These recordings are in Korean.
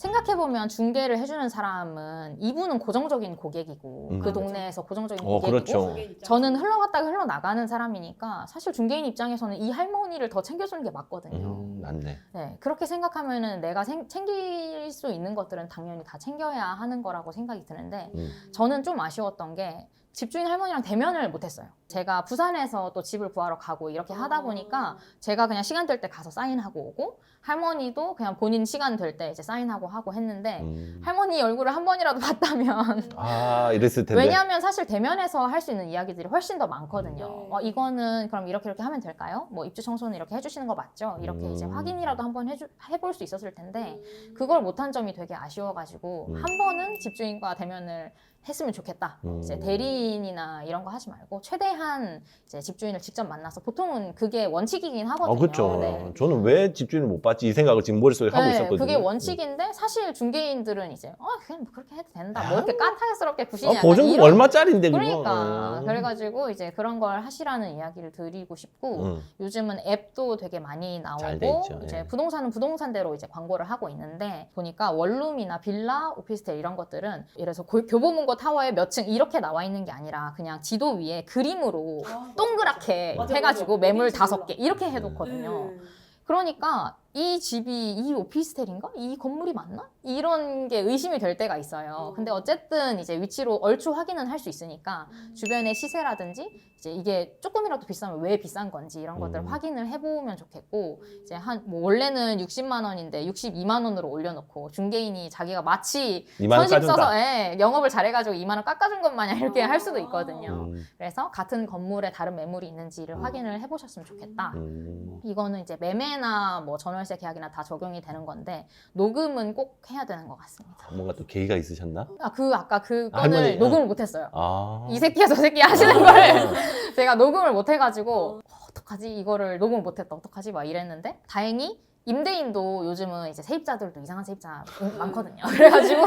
생각해보면 중개를 해주는 사람은 이분은 고정적인 고객이고 그 동네에서 고정적인 고객이고 그렇죠. 저는 흘러갔다가 흘러나가는 사람이니까 사실 중개인 입장에서는 이 할머니를 더 챙겨주는 게 맞거든요. 맞네. 네, 그렇게 생각하면은 내가 챙길 수 있는 것들은 당연히 다 챙겨야 하는 거라고 생각이 드는데 저는 좀 아쉬웠던 게 집주인 할머니랑 대면을 못했어요. 제가 부산에서 또 집을 구하러 가고 이렇게 하다 보니까 제가 그냥 시간 될 때 가서 사인하고 오고 할머니도 그냥 본인 시간 될 때 이제 사인하고 하고 했는데 할머니 얼굴을 한 번이라도 봤다면 아, 이랬을 텐데. 왜냐하면 사실 대면에서 할 수 있는 이야기들이 훨씬 더 많거든요. 이거는 그럼 이렇게 하면 될까요? 뭐 입주 청소는 이렇게 해주시는 거 맞죠? 이렇게 이제 확인이라도 한번 해볼 수 있었을 텐데 그걸 못한 점이 되게 아쉬워가지고 한 번은 집주인과 대면을 했으면 좋겠다. 이제 대리인이나 이런 거 하지 말고 최대한 이제 집주인을 직접 만나서 보통은 그게 원칙이긴 하거든요. 그렇죠. 네. 저는 왜 집주인을 못 봤지 이 생각을 지금 머릿속에 하고 있었거든요. 그게 원칙인데 사실 중개인들은 이제 그냥 뭐 그렇게 해도 된다. 뭐 이렇게 까탈스럽게 구시냐. 보증금 이런... 얼마짜린데 그거. 그러니까 그래가지고 이제 그런 걸 하시라는 이야기를 드리고 싶고 요즘은 앱도 되게 많이 잘 돼 나오고 있죠. 이제 예. 부동산은 부동산대로 이제 광고를 하고 있는데 보니까 원룸이나 빌라, 오피스텔 이런 것들은 예를 들어서 교보문고 타워에 몇 층 이렇게 나와 있는 게 아니라 그냥 지도 위에 그림으로 동그랗게 해가지고 매물 5개 이렇게 해놓거든요. 그러니까 이 집이 이 오피스텔인가? 이 건물이 맞나? 이런 게 의심이 될 때가 있어요. 근데 어쨌든 이제 위치로 얼추 확인은 할 수 있으니까 주변의 시세라든지 이제 이게 조금이라도 비싸면 왜 비싼 건지 이런 것들 확인을 해보면 좋겠고 이제 뭐 원래는 60만 원인데 62만 원으로 올려놓고 중개인이 자기가 마치 2만 원 선심 까준다. 써서 영업을 잘해가지고 2만 원 깎아준 것 마냥 이렇게 할 수도 있거든요. 그래서 같은 건물에 다른 매물이 있는지를 확인을 해보셨으면 좋겠다. 이거는 이제 매매나 뭐 전월세 계약이나 다 적용이 되는 건데 녹음은 꼭 해야 되는 것 같습니다. 뭔가 또 계기가 있으셨나? 아까 그거를 할머니, 녹음을 못했어요. 아. 이 새끼야 저 새끼야 하시는 거를 제가 녹음을 못해가지고 어떡하지 이거를 녹음을 못했다 어떡하지 막 이랬는데 다행히 임대인도 요즘은 이제 세입자들도 이상한 세입자 많거든요. 그래가지고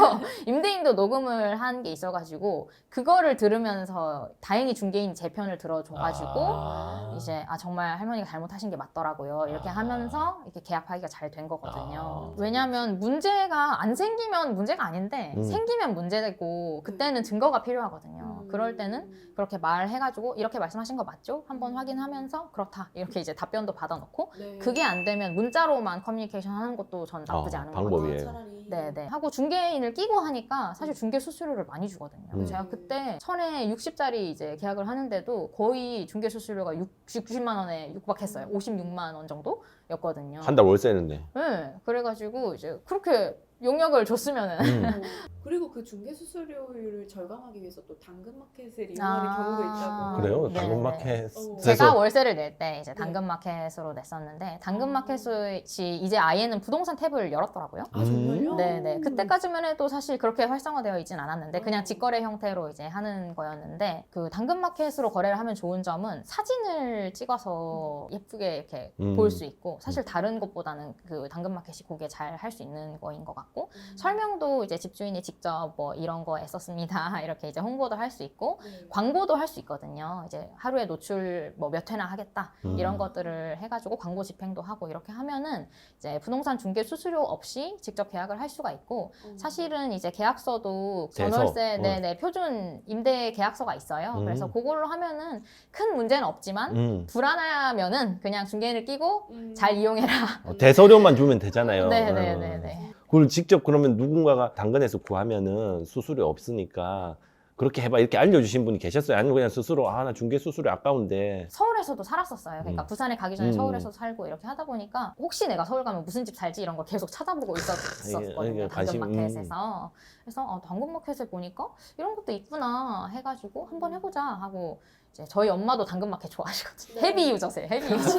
임대인도 녹음을 한 게 있어가지고 그거를 들으면서 다행히 중개인 제 편을 들어줘가지고 이제 정말 할머니가 잘못하신 게 맞더라고요. 이렇게 하면서 이렇게 계약하기가 잘 된 거거든요. 왜냐하면 문제가 안 생기면 문제가 아닌데 생기면 문제되고 그때는 증거가 필요하거든요. 그럴 때는 그렇게 말해가지고 이렇게 말씀하신 거 맞죠? 한번 확인하면서 그렇다 이렇게 이제 답변도 받아놓고 그게 안 되면 문자로만 커뮤니케이션 하는 것도 전 나쁘지 않은 것 같아요. 방법이에요. 네네. 하고 중개인을 끼고 하니까 사실 중개 수수료를 많이 주거든요. 제가 그때 천에 60짜리 이제 계약을 하는데도 거의 중개 수수료가 90만 원에 육박했어요. 56만 원 정도였거든요. 한 달 월세는데. 네. 그래가지고 이제 그렇게 용역을 줬으면은 그리고 그 중개 수수료율을 절감하기 위해서 또 당근마켓을 이용하는 경우도 있다고. 그래요? 네네. 당근마켓에서 제가 월세를 낼 때 이제 당근마켓으로 냈었는데 당근마켓이 이제 아예는 부동산 탭을 열었더라고요. 아 정말요? 네네. 그때까지만 해도 사실 그렇게 활성화되어 있진 않았는데 그냥 직거래 형태로 이제 하는 거였는데 그 당근마켓으로 거래를 하면 좋은 점은 사진을 찍어서 예쁘게 이렇게 볼 수 있고 사실 다른 것보다는 그 당근마켓이 그게 잘 할 수 있는 거인 것 같고 설명도 이제 집주인이 직접 뭐 이런 거 했었습니다 이렇게 이제 홍보도 할 수 있고 광고도 할 수 있거든요. 이제 하루에 노출 뭐 몇 회나 하겠다 이런 것들을 해가지고 광고 집행도 하고 이렇게 하면은 이제 부동산 중개 수수료 없이 직접 계약을 할 수가 있고 사실은 이제 계약서도 전월세 네네 표준 임대 계약서가 있어요. 그래서 그걸로 하면은 큰 문제는 없지만 불안하면은 그냥 중개인을 끼고 잘 이용해라. 대서료만 주면 되잖아요. 네네네네. 그걸 직접 그러면 누군가가 당근에서 구하면은 수수료 없으니까 그렇게 해봐 이렇게 알려주신 분이 계셨어요? 아니면 그냥 스스로 나 중개 수수료 아까운데. 서울에서도 살았었어요. 그러니까 부산에 가기 전에 서울에서 살고 이렇게 하다 보니까 혹시 내가 서울 가면 무슨 집 살지 이런 걸 계속 찾아보고 있었거든요. 당근마켓에서. 그래서 당근마켓에 보니까 이런 것도 있구나 해가지고 한번 해보자 하고 이제 저희 엄마도 당근마켓 좋아하시거든요. 헤비 유저세요. 헤비 유저.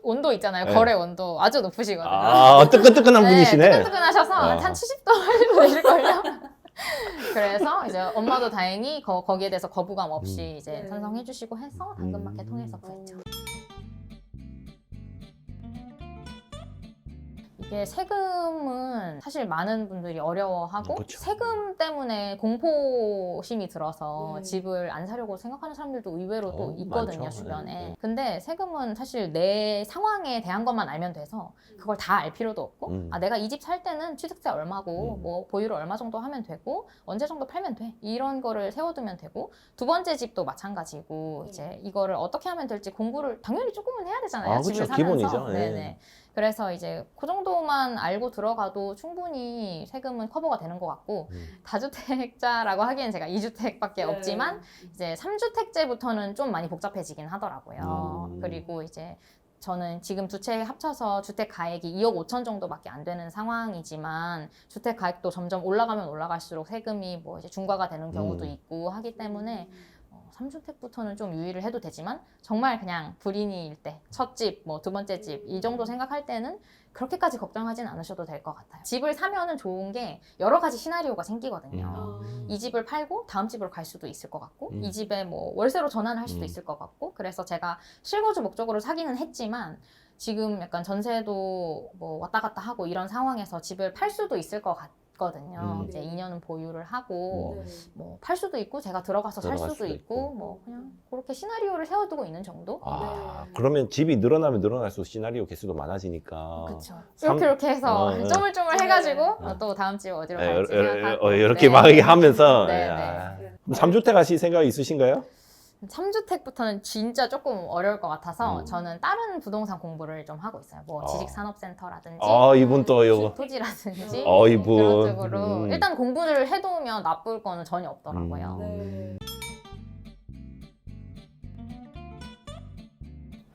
온도 있잖아요. 거래 온도 아주 높으시거든요. 뜨끈뜨끈한 분이시네. 뜨끈뜨끈하셔서 한 70도 하시고 계실걸요. 그래서 이제 엄마도 다행히 거기에 대해서 거부감 없이 이제 찬성해 주시고 해서 당근마켓 통해서 구했죠. 이게 세금은 사실 많은 분들이 어려워하고 그쵸. 세금 때문에 공포심이 들어서 네. 집을 안 사려고 생각하는 사람들도 의외로 또 있거든요, 많죠. 주변에. 네. 근데 세금은 사실 내 상황에 대한 것만 알면 돼서 그걸 다 알 필요도 없고 아, 내가 이 집 살 때는 취득세 얼마고 뭐 보유를 얼마 정도 하면 되고 언제 정도 팔면 돼. 이런 거를 세워두면 되고 두 번째 집도 마찬가지고 이제 이거를 어떻게 하면 될지 공부를 당연히 조금은 해야 되잖아요. 아, 집을 그쵸. 사면서. 기본이죠. 예. 네네. 그래서 이제 그 정도만 알고 들어가도 충분히 세금은 커버가 되는 것 같고 다주택자라고 하기엔 제가 2주택밖에 네. 없지만 이제 3주택제부터는 좀 많이 복잡해지긴 하더라고요. 그리고 이제 저는 지금 두 채 합쳐서 주택 가액이 2억 5천 정도밖에 안 되는 상황이지만 주택 가액도 점점 올라가면 올라갈수록 세금이 뭐 이제 중과가 되는 경우도 있고 하기 때문에 3주택부터는 좀 유의를 해도 되지만 정말 그냥 불인이일 때 첫 집, 뭐 두 번째 집 이 정도 생각할 때는 그렇게까지 걱정하진 않으셔도 될 것 같아요. 집을 사면은 좋은 게 여러 가지 시나리오가 생기거든요. 이 집을 팔고 다음 집으로 갈 수도 있을 것 같고 이 집에 뭐 월세로 전환을 할 수도 있을 것 같고 그래서 제가 실거주 목적으로 사기는 했지만 지금 약간 전세도 뭐 왔다 갔다 하고 이런 상황에서 집을 팔 수도 있을 것 같거든요. 이제 2년은 보유를 하고 네. 뭐 팔 수도 있고 제가 들어가서 살 들어갈 수도 수도 있고 있고. 뭐 그냥 그렇게 시나리오를 세워두고 있는 정도? 아, 네. 그러면 집이 늘어나면 늘어날수록 시나리오 개수도 많아지니까. 그렇죠. 삼- 이렇게 해서 네. 쪼물쪼물 네. 해가지고 또 다음 집 어디로 예, 갈지 생각하고 이렇게 네. 막 하면서. 네, 예, 네. 아. 3주택 하실 생각 있으신가요? 3주택부터는 진짜 조금 어려울 것 같아서 음. 저는 다른 부동산 공부를 좀 하고 있어요. 뭐 지식산업센터라든지 이분 또 요거. 토지라든지 이분. 그런 쪽으로 음. 일단 공부를 해두면 나쁠 거는 전혀 없더라고요. 네.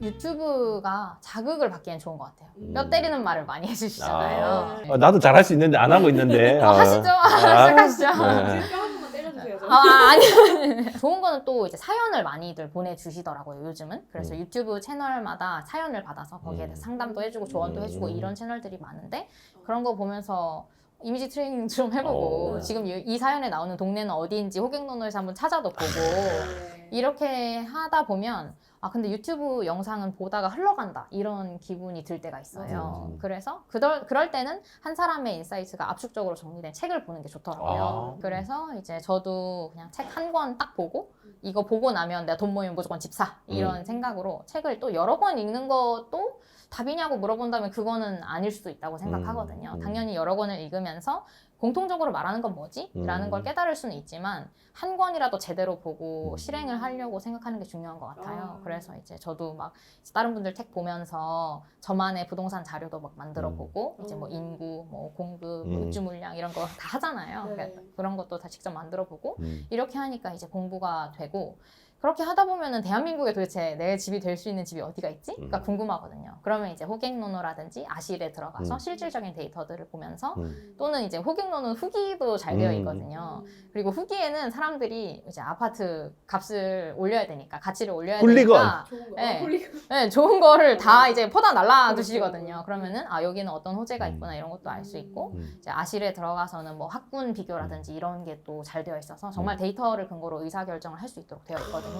유튜브가 자극을 받기엔 좋은 것 같아요. 뼈 때리는 말을 많이 해주시잖아요. 네. 나도 잘할 수 있는데 안 하고 있는데. 하시죠. 시작하시죠. 네. 뼈 한 번만 때려주세요. 저. 아니. 좋은 거는 또 이제 사연을 많이들 보내주시더라고요, 요즘은. 그래서 유튜브 채널마다 사연을 받아서 거기에 대해서 상담도 해주고 조언도 해주고 이런 채널들이 많은데 그런 거 보면서 이미지 트레이닝 좀 해보고 지금 이 사연에 나오는 동네는 어디인지 호갱노노에서 한번 찾아도 보고 네. 이렇게 하다 보면 아 근데 유튜브 영상은 보다가 흘러간다 이런 기분이 들 때가 있어요. 그래서 그럴 때는 한 사람의 인사이트가 압축적으로 정리된 책을 보는 게 좋더라고요. 그래서 이제 저도 그냥 책 한 권 딱 보고 이거 보고 나면 내가 돈 모이면 무조건 집 사 이런 생각으로 책을 또 여러 권 읽는 것도 답이냐고 물어본다면 그거는 아닐 수도 있다고 생각하거든요. 당연히 여러 권을 읽으면서 공통적으로 말하는 건 뭐지? 라는 걸 깨달을 수는 있지만 한 권이라도 제대로 보고 실행을 하려고 생각하는 게 중요한 것 같아요. 그래서 이제 저도 막 다른 분들 책 보면서 저만의 부동산 자료도 막 만들어 보고 이제 뭐 인구, 뭐 공급, 뭐 입주 물량 이런 거 다 하잖아요. 네. 그러니까 그런 것도 다 직접 만들어 보고 이렇게 하니까 이제 공부가 되고 그렇게 하다 보면은 대한민국에 도대체 내 집이 될 수 있는 집이 어디가 있지? 가 궁금하거든요. 그러면 이제 호갱노노라든지 아실에 들어가서 실질적인 데이터들을 보면서 또는 이제 호갱노노 후기도 잘 되어 있거든요. 그리고 후기에는 사람들이 이제 아파트 값을 올려야 되니까 가치를 올려야 훌리건. 되니까 좋은 거. 네. 홀리건. 네, 좋은 거를 다 이제 퍼다 날라두시거든요. 그러면은 아 여기는 어떤 호재가 있구나 이런 것도 알 수 있고 이제 아실에 들어가서는 뭐 학군 비교라든지 이런 게 또 잘 되어 있어서 정말 데이터를 근거로 의사 결정을 할 수 있도록 되어 있거든요.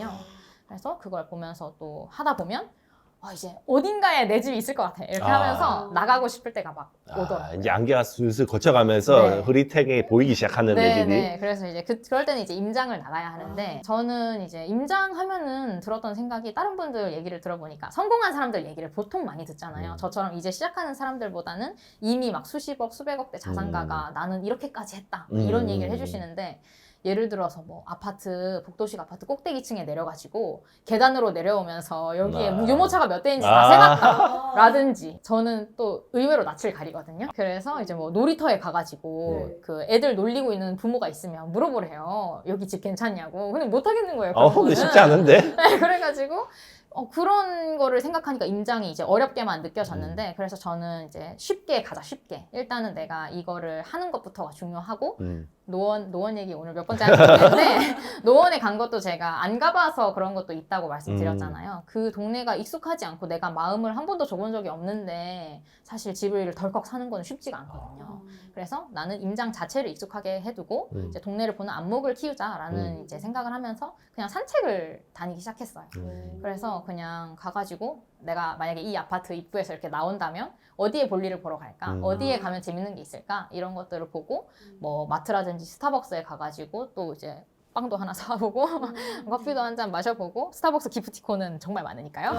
그래서 그걸 보면서 또 하다 보면 이제 어딘가에 내 집이 있을 것 같아 이렇게 하면서 나가고 싶을 때가 막 오더라고요. 이제 안개가 슬슬 거쳐가면서 네. 흐릿하게 보이기 시작하는 내 집이. 네. 그래서 이제 그럴 때는 이제 임장을 나가야 하는데 저는 이제 임장하면은 들었던 생각이 다른 분들 얘기를 들어보니까 성공한 사람들 얘기를 보통 많이 듣잖아요. 저처럼 이제 시작하는 사람들보다는 이미 막 수십억, 수백억대 자산가가 나는 이렇게까지 했다 이런 얘기를 해주시는데 예를 들어서 뭐 아파트 복도식 아파트 꼭대기층에 내려가지고 계단으로 내려오면서 여기에 유모차가 몇 대인지 다 세봤다 라든지 저는 또 의외로 낯을 가리거든요. 그래서 이제 뭐 놀이터에 가가지고 네. 그 애들 놀리고 있는 부모가 있으면 물어보래요. 여기 집 괜찮냐고. 근데 못 하겠는 거예요. 근데 그거는. 쉽지 않은데? 네, 그래가지고 그런 거를 생각하니까 임장이 이제 어렵게만 느껴졌는데 그래서 저는 이제 쉽게 가자 쉽게 일단은 내가 이거를 하는 것부터가 중요하고 노원 얘기 오늘 몇 번째 하는지 모르겠는데 노원에 간 것도 제가 안 가봐서 그런 것도 있다고 말씀드렸잖아요. 그 동네가 익숙하지 않고 내가 마음을 한 번도 줘본 적이 없는데 사실 집을 덜컥 사는 건 쉽지가 않거든요. 그래서 나는 임장 자체를 익숙하게 해두고 이제 동네를 보는 안목을 키우자라는 이제 생각을 하면서 그냥 산책을 다니기 시작했어요. 그래서 그냥 가가지고 내가 만약에 이 아파트 입구에서 이렇게 나온다면 어디에 볼일을 보러 갈까? 어디에 가면 재밌는 게 있을까? 이런 것들을 보고 뭐 마트라든지 스타벅스에 가가지고 또 이제 빵도 하나 사보고 커피도 한 잔 마셔보고 스타벅스 기프티콘은 정말 많으니까요.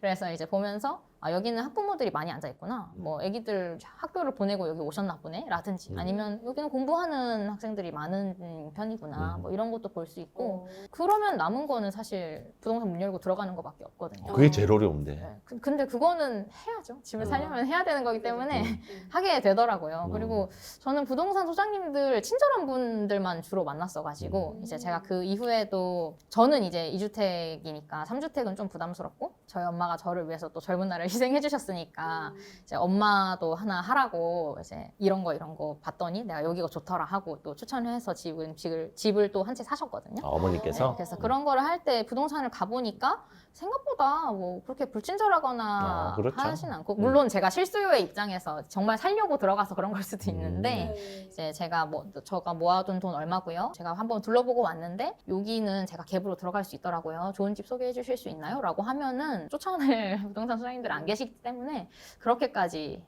그래서 이제 보면서 아 여기는 학부모들이 많이 앉아있구나. 뭐 애기들 학교를 보내고 여기 오셨나 보네 라든지 아니면 여기는 공부하는 학생들이 많은 편이구나. 뭐 이런 것도 볼 수 있고 그러면 남은 거는 사실 부동산 문 열고 들어가는 거밖에 없거든요. 그게 제일 어려운데. 네. 근데 그거는 해야죠. 집을 살려면 해야 되는 거기 때문에 하게 되더라고요. 그리고 저는 부동산 소장님들 친절한 분들만 주로 만났어가지고 이제 제가 그 이후에도 저는 이제 2주택이니까 3주택은 좀 부담스럽고 저희 엄마가 저를 위해서 또 젊은 날을 희생해 주셨으니까 이제 엄마도 하나 하라고 이제 이런 거 봤더니 내가 여기가 좋더라 하고 또 추천을 해서 집을 또 한 채 사셨거든요. 아, 어머니께서? 네, 그래서 그런 거를 할 때 부동산을 가보니까 생각보다 뭐 그렇게 불친절하거나 그렇죠. 하진 않고 물론 제가 실수요의 입장에서 정말 살려고 들어가서 그런 걸 수도 있는데 이제 제가 제가 모아둔 돈 얼마고요? 제가 한번 둘러보고 왔는데 여기는 제가 갭으로 들어갈 수 있더라고요. 좋은 집 소개해 주실 수 있나요? 라고 하면은 쫓아낼 부동산 소장님들 안 계시기 때문에 그렇게까지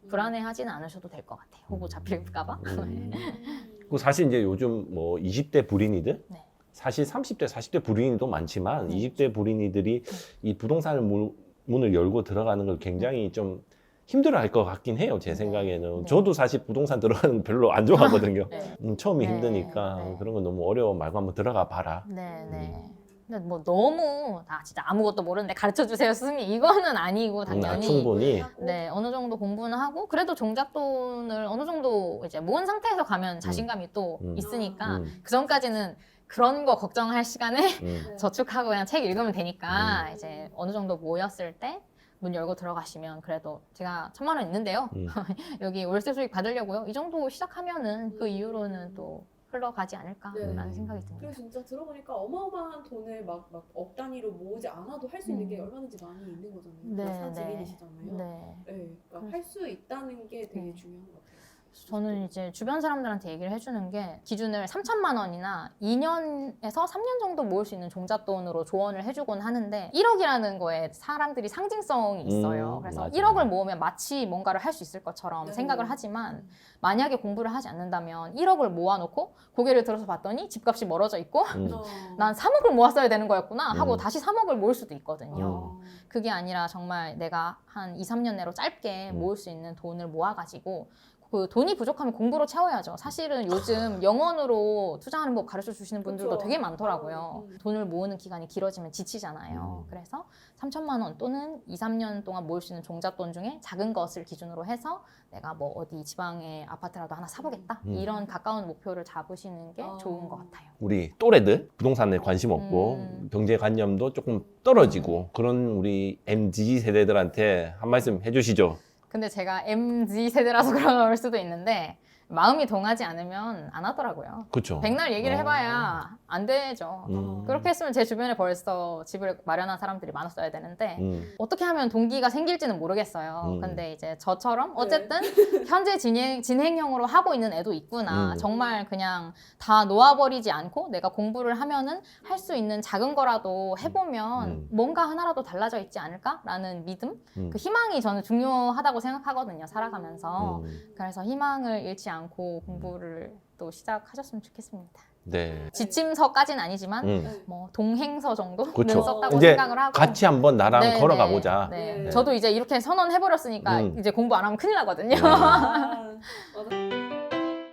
불안해하지는 않으셔도 될 것 같아요. 호구 잡힐까봐. 그 사실 이제 요즘 뭐 20대 불인이들 네. 사실 30대, 40대 불인이도 많지만 20대 불인이들이 이 부동산을 문을 열고 들어가는 걸 굉장히 좀 힘들어할 것 같긴 해요. 제 생각에는. 네. 저도 사실 부동산 들어가는 거 별로 안 좋아하거든요. 네. 처음이 네. 힘드니까 네. 그런 거 너무 어려워 말고 한번 들어가 봐라. 네. 근데 뭐 너무 진짜 아무것도 모르는데 가르쳐 주세요 스승님 이거는 아니고 당연히 충분히. 네 어느 정도 공부는 하고 그래도 종잣돈을 어느 정도 이제 모은 상태에서 가면 자신감이 또 있으니까 그 전까지는 그런 거 걱정할 시간에 저축하고 그냥 책 읽으면 되니까 이제 어느 정도 모였을 때 문 열고 들어가시면 그래도 제가 1,000만 원 있는데요. 여기 월세 수익 받으려고요. 이 정도 시작하면은 그 이후로는 또 흘러가지 않을까라는 생각이 듭니다. 그리고 진짜 들어보니까 어마어마한 돈을 막 억 단위로 모으지 않아도 할 수 있는 게 얼마든지 많이 있는 거잖아요. 네, 사직인이시잖아요. 네. 그러니까 할 수 있다는 게 되게 중요한 것 같아요. 저는 이제 주변 사람들한테 얘기를 해주는 게 기준을 3,000만 원이나 2년에서 3년 정도 모을 수 있는 종잣돈으로 조언을 해주곤 하는데 1억이라는 거에 사람들이 상징성이 있어요. 그래서 맞아요. 1억을 모으면 마치 뭔가를 할 수 있을 것처럼 생각을 하지만 만약에 공부를 하지 않는다면 1억을 모아놓고 고개를 들어서 봤더니 집값이 멀어져 있고 난 3억을 모았어야 되는 거였구나 하고 다시 3억을 모을 수도 있거든요. 그게 아니라 정말 내가 한 2, 3년 내로 짧게 모을 수 있는 돈을 모아가지고 그 돈이 부족하면 공부로 채워야죠. 사실은 요즘 영어로 투자하는 법 가르쳐 주시는 분들도 그쵸. 되게 많더라고요. 돈을 모으는 기간이 길어지면 지치잖아요. 그래서 3,000만 원 또는 2, 3년 동안 모을 수 있는 종잣돈 중에 작은 것을 기준으로 해서 내가 뭐 어디 지방에 아파트라도 하나 사보겠다. 이런 가까운 목표를 잡으시는 게 좋은 것 같아요. 우리 또래들 부동산에 관심 없고 경제관념도 조금 떨어지고 그런 우리 MZ 세대들한테 한 말씀 해주시죠. 근데 제가 MZ 세대라서 그럴 수도 있는데 마음이 동하지 않으면 안 하더라고요. 그렇죠. 백날 얘기를 해봐야 안 되죠. 그렇게 했으면 제 주변에 벌써 집을 마련한 사람들이 많았어야 되는데 어떻게 하면 동기가 생길지는 모르겠어요. 근데 이제 저처럼 어쨌든 현재 진행형으로 하고 있는 애도 있구나. 정말 그냥 다 놓아버리지 않고 내가 공부를 하면은 할 수 있는 작은 거라도 해보면 뭔가 하나라도 달라져 있지 않을까라는 믿음? 그 희망이 저는 중요하다고 생각하거든요. 살아가면서. 그래서 희망을 잃지 않고 공부를 또 시작하셨으면 좋겠습니다. 네. 지침서까지는 아니지만 뭐 동행서 정도는 그쵸. 썼다고 이제 생각을 하고 같이 한번 나랑 네, 걸어가 네, 보자. 네. 네. 저도 이제 이렇게 선언해버렸으니까 이제 공부 안 하면 큰일 나거든요. 맞아.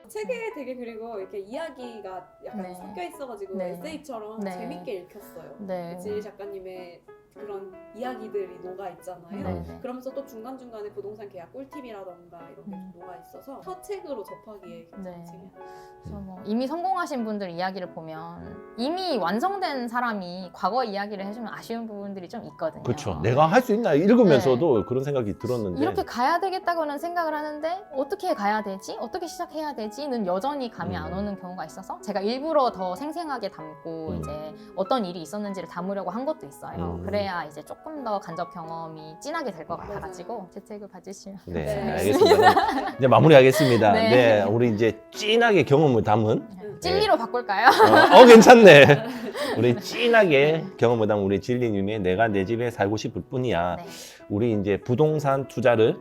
책에 되게 그리고 이렇게 이야기가 약간 네. 섞여 있어가지고 네. 에세이처럼 네. 재밌게 읽혔어요. 네. 지리 작가님의 그런 이야기들이 녹아 있잖아요. 네. 그러면서 또 중간중간에 부동산 계약 꿀팁이라던가 이런 게 녹아 있어서 첫 책으로 접하기에 괜찮은 네. 책이에요. 그래서 뭐 이미 성공하신 분들 이야기를 보면 이미 완성된 사람이 과거 이야기를 해주면 아쉬운 부분들이 좀 있거든요. 그렇죠. 내가 할 수 있나 읽으면서도 그런 생각이 들었는데 이렇게 가야 되겠다고는 생각을 하는데 어떻게 가야 되지? 어떻게 시작해야 되지?는 여전히 감이 안 오는 경우가 있어서 제가 일부러 더 생생하게 담고 이제 어떤 일이 있었는지를 담으려고 한 것도 있어요. 그래야 이제 조금 조금 더 간접 경험이 진하게 될 것 같아가지고 재택을 봐주시면. 네, 네. 알겠습니다. 그럼 이제 마무리하겠습니다. 네. 네, 우리 이제 진하게 경험을 담은 찔리로 바꿀까요? 괜찮네. 우리 진하게 경험을 담은 우리 진리님의 내가 내 집에 살고 싶을 뿐이야. 네. 우리 이제 부동산 투자를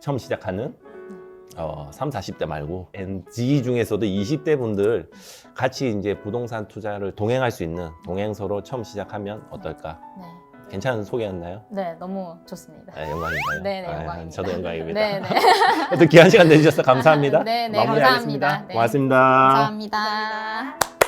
처음 시작하는 3, 40대 말고 NG 중에서도 20대 분들 같이 이제 부동산 투자를 동행할 수 있는 동행서로 처음 시작하면 어떨까? 네. 괜찮은 소개였나요? 네, 너무 좋습니다. 네, 영광인가요? 네, 네, 영광입니다. 저도 영광입니다. 네, 네. 또 귀한 시간 내주셔서 감사합니다. 네, 네, 마무리하겠습니다. 감사합니다. 네. 고맙습니다. 감사합니다.